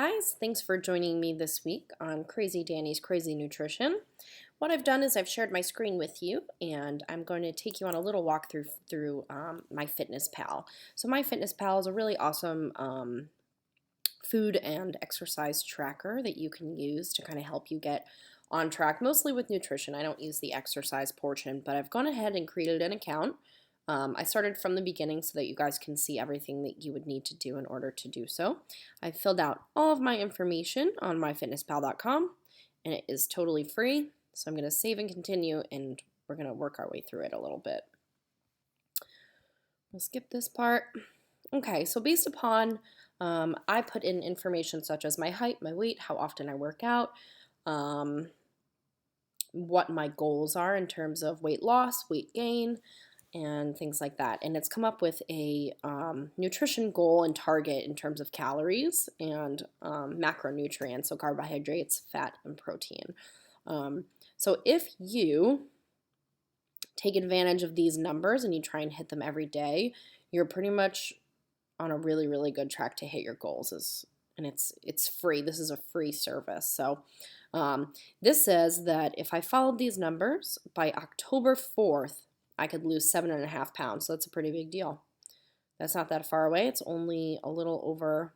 Guys, thanks for joining me this week on Crazy Dani's Crazy Nutrition. What I've done is I've shared my screen with you, and I'm going to take you on a little walk through my Fitness Pal. So my Fitness Pal is a really awesome food and exercise tracker that you can use to kind of help you get on track, mostly with nutrition. I don't use the exercise portion, but I've gone ahead and created an account. I started from the beginning so that you guys can see everything that you would need to do in order to do so. I filled out all of my information on myfitnesspal.com, and it is totally free. So I'm going to save and continue, and we're going to work our way through it a little bit. We'll skip this part. Okay, so based upon, I put in information such as my height, my weight, how often I work out, what my goals are in terms of weight loss, weight gain, and things like that. And it's come up with a nutrition goal and target in terms of calories and macronutrients, so carbohydrates, fat, and protein. So if you take advantage of these numbers and you try and hit them every day, you're pretty much on a really, really good track to hit your goals. And it's free. This is a free service. So this says that if I followed these numbers by October 4th, I could lose 7.5 pounds. So that's a pretty big deal. That's not that far away. It's only a little over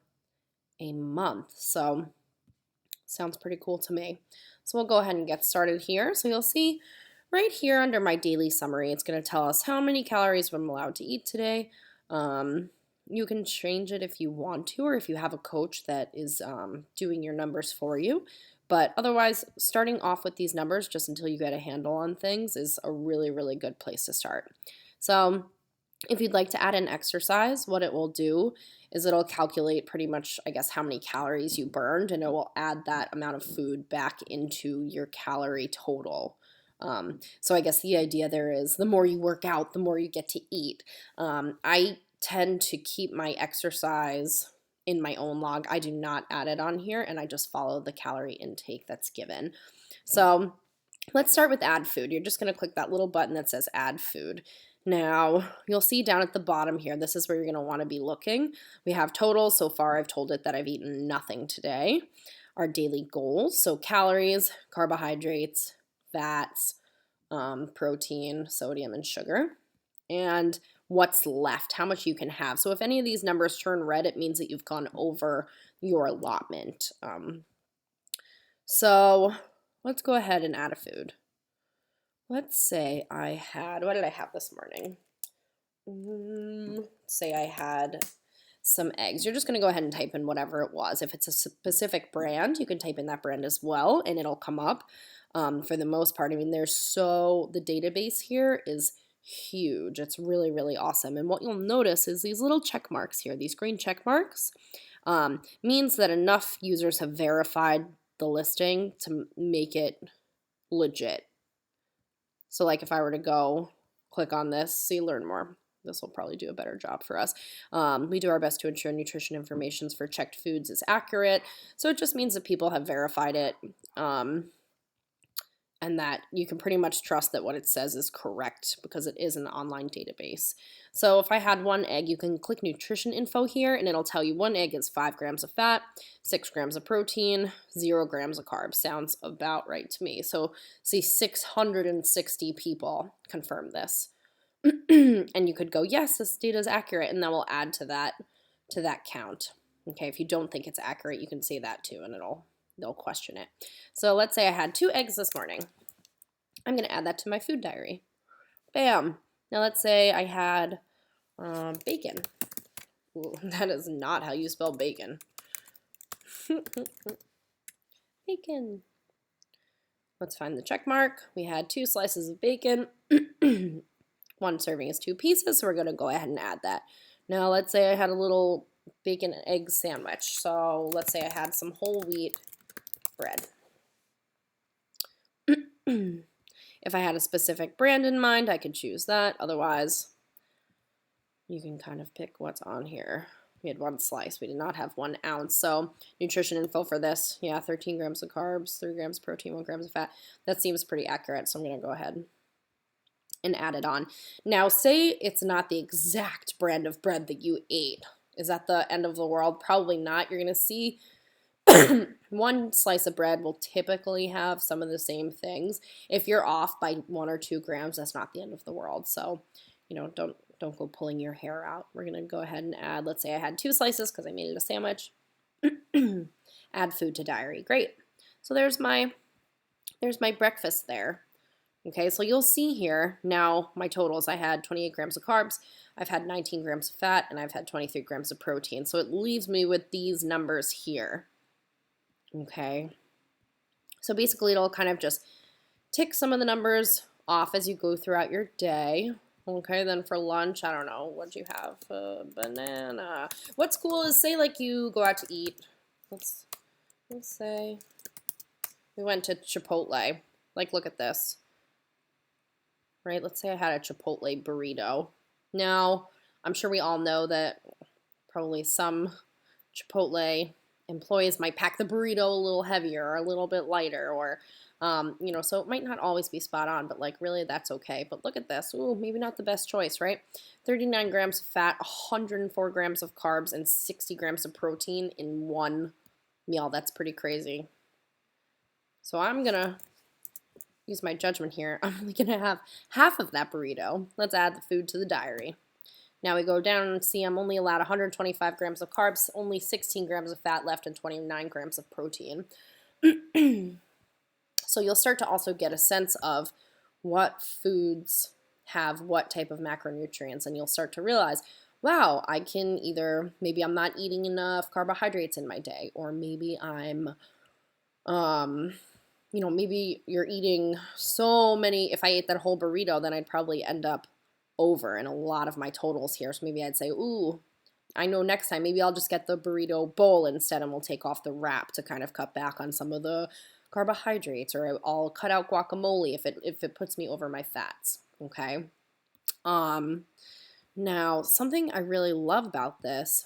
a month. So sounds pretty cool to me. So we'll go ahead and get started here. So you'll see right here under my daily summary, it's going to tell us how many calories I'm allowed to eat today. You can change it if you want to, or if you have a coach that is doing your numbers for you. But otherwise, starting off with these numbers just until you get a handle on things is a really, really good place to start. So if you'd like to add an exercise, what it will do is it'll calculate pretty much, I guess, how many calories you burned, and it will add that amount of food back into your calorie total. So I guess the idea there is the more you work out, the more you get to eat. I tend to keep my exercise in my own log. I do not add it on here, and I just follow the calorie intake that's given. So let's start with add food. You're just going to click that little button that says add food. Now, you'll see down at the bottom here, this is where you're going to want to be looking. We have totals. So far, I've told it that I've eaten nothing today. Our daily goals, so calories, carbohydrates, fats, protein, sodium, and sugar. And what's left, how much you can have. So if any of these numbers turn red, it means that you've gone over your allotment. So let's go ahead and add a food. Let's say I had, what did I have this morning? Say I had some eggs. You're just going to go ahead and type in whatever it was. If it's a specific brand, you can type in that brand as well, and it'll come up. For the most part, I mean, the database here is huge. It's really, really awesome. And what you'll notice is these little check marks here, these green check marks, means that enough users have verified the listing to make it legit. So like if I were to go click on this, see learn more, this will probably do a better job for us. We do our best to ensure nutrition information for checked foods is accurate. So it just means that people have verified it. And that you can pretty much trust that what it says is correct because it is an online database. So if I had one egg, you can click nutrition info here, and it'll tell you one egg is 5 grams of fat, 6 grams of protein, 0 grams of carbs. Sounds about right to me. So see, 660 people confirm this. And you could go, yes, this data is accurate, and then we'll add to that count. Okay, if you don't think it's accurate, you can say that too, and they'll question it. So let's say I had 2 eggs this morning. I'm going to add that to my food diary. Bam. Now let's say I had bacon. Ooh, that is not how you spell bacon. Bacon. Let's find the check mark. We had 2 slices of bacon. 1 serving is 2 pieces, so we're going to go ahead and add that. Now let's say I had a little bacon and egg sandwich. So let's say I had some whole wheat bread. If I had a specific brand in mind, I could choose that. Otherwise, you can kind of pick what's on here. We had 1 slice. We did not have 1 ounce. So nutrition info for this, yeah, 13 grams of carbs, 3 grams of protein, 1 grams of fat. That seems pretty accurate, so I'm going to go ahead and add it on. Now, say it's not the exact brand of bread that you ate. Is that the end of the world? Probably not. You're going to see One slice of bread will typically have some of the same things. If you're off by 1 or 2 grams, that's not the end of the world. So, don't go pulling your hair out. We're gonna go ahead and add, let's say I had 2 slices because I made it a sandwich. Add food to diary. Great. So there's my breakfast there. Okay, so you'll see here now my totals. I had 28 grams of carbs, I've had 19 grams of fat, and I've had 23 grams of protein. So it leaves me with these numbers here. Okay, so basically it'll kind of just tick some of the numbers off as you go throughout your day. Okay, then for lunch, I don't know, what'd you have? Banana. What's cool is, say like you go out to eat. Let's say we went to Chipotle. Like, look at this. Right, let's say I had a Chipotle burrito. Now, I'm sure we all know that probably some Chipotle employees might pack the burrito a little heavier or a little bit lighter, or so it might not always be spot on, but like really that's okay. But look at this. Ooh, maybe not the best choice, right? 39 grams of fat, 104 grams of carbs, and 60 grams of protein in one meal. That's pretty crazy. So I'm gonna use my judgment here. I'm only gonna have half of that burrito. Let's add the food to the diary. Now we go down and see I'm only allowed 125 grams of carbs, only 16 grams of fat left, and 29 grams of protein. So you'll start to also get a sense of what foods have what type of macronutrients, and you'll start to realize, wow, I can either, maybe I'm not eating enough carbohydrates in my day, or maybe I'm, maybe you're eating so many. If I ate that whole burrito, then I'd probably end up over in a lot of my totals here. So maybe I'd say, ooh, I know next time maybe I'll just get the burrito bowl instead, and we'll take off the wrap to kind of cut back on some of the carbohydrates, or I'll cut out guacamole if it puts me over my fats. Okay. Now something I really love about this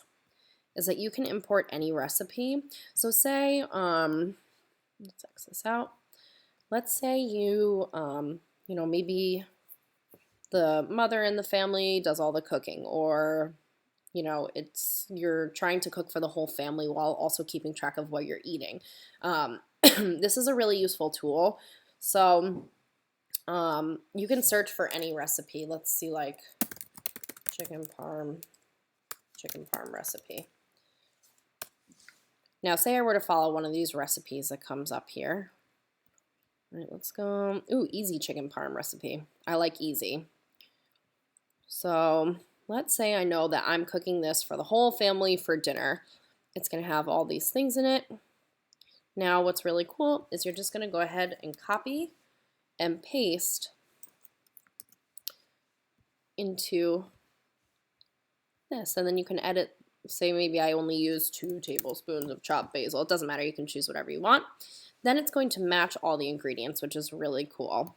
is that you can import any recipe. So say let's X this out. Let's say you maybe the mother in the family does all the cooking, or you're trying to cook for the whole family while also keeping track of what you're eating. This is a really useful tool. So you can search for any recipe. Let's see, like chicken parm recipe. Now say I were to follow one of these recipes that comes up here. All right, let's go. Ooh, easy chicken parm recipe. I like easy. So let's say I know that I'm cooking this for the whole family for dinner. It's going to have all these things in it. Now what's really cool is you're just going to go ahead and copy and paste into this, and then you can edit. Say maybe I only use 2 tablespoons of chopped basil. It doesn't matter, you can choose whatever you want. Then it's going to match all the ingredients, which is really cool.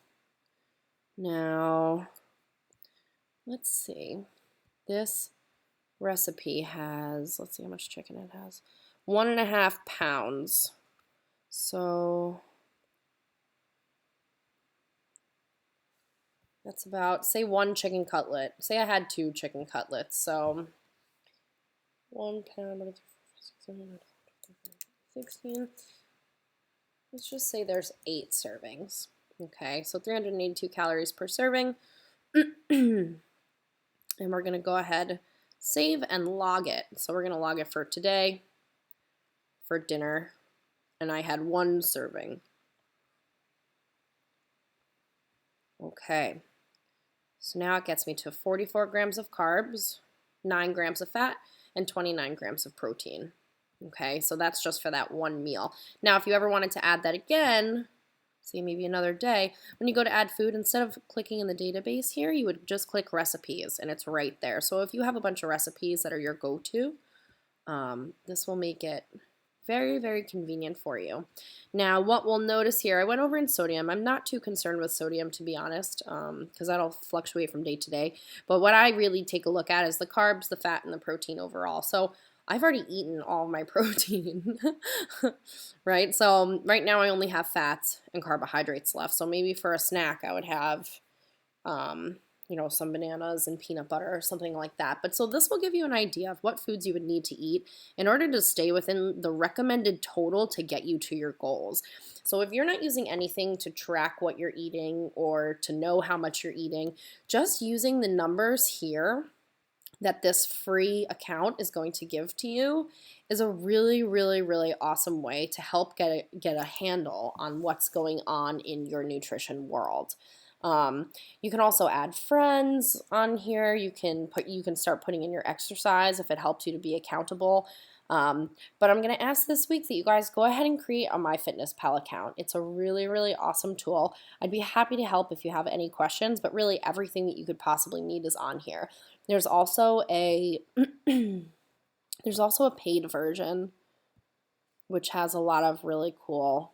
Now, let's see. This recipe has, let's see how much chicken it has. 1.5 pounds. So that's about, say 1 chicken cutlet. Say I had 2 chicken cutlets. So 1 pound, 16. Let's just say there's 8 servings. Okay, so 382 calories per serving. And we're going to go ahead, save and log it. So we're going to log it for today, for dinner, and I had 1 serving. Okay, so now it gets me to 44 grams of carbs, 9 grams of fat, and 29 grams of protein. Okay, so that's just for that 1 meal. Now, if you ever wanted to add that again, say maybe another day, when you go to add food, instead of clicking in the database here, you would just click recipes, and it's right there. So if you have a bunch of recipes that are your go-to, this will make it very, very convenient for you. Now, what we'll notice here, I went over in sodium. I'm not too concerned with sodium, to be honest, because that'll fluctuate from day to day. But what I really take a look at is the carbs, the fat, and the protein overall. So I've already eaten all my protein, right? So right now I only have fats and carbohydrates left. So maybe for a snack I would have, some bananas and peanut butter or something like that. But so this will give you an idea of what foods you would need to eat in order to stay within the recommended total to get you to your goals. So if you're not using anything to track what you're eating or to know how much you're eating, just using the numbers here that this free account is going to give to you is a really, really, really awesome way to help get a handle on what's going on in your nutrition world. You can also add friends on here. You can start putting in your exercise if it helps you to be accountable. But I'm going to ask this week that you guys go ahead and create a MyFitnessPal account. It's a really, really awesome tool. I'd be happy to help if you have any questions, but really everything that you could possibly need is on here. There's also a there's also a paid version which has a lot of really cool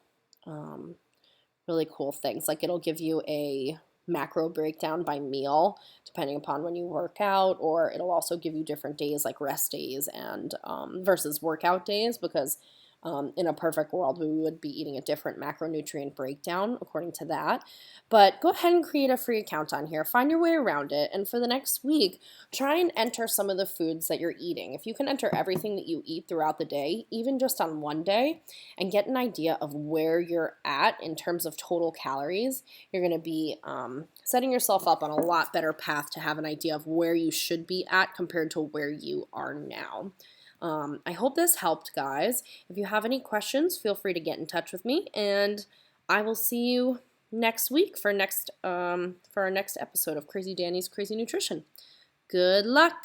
things. Like it'll give you a macro breakdown by meal depending upon when you work out, or it'll also give you different days like rest days and versus workout days, because in a perfect world we would be eating a different macronutrient breakdown according to that. But go ahead and create a free account on here, find your way around it, and for the next week try and enter some of the foods that you're eating. If you can enter everything that you eat throughout the day, even just on one day, and get an idea of where you're at in terms of total calories, you're going to be setting yourself up on a lot better path to have an idea of where you should be at compared to where you are now. I hope this helped, guys. If you have any questions, feel free to get in touch with me, and I will see you next week for our next episode of Crazy Dani's Crazy Nutrition. Good luck!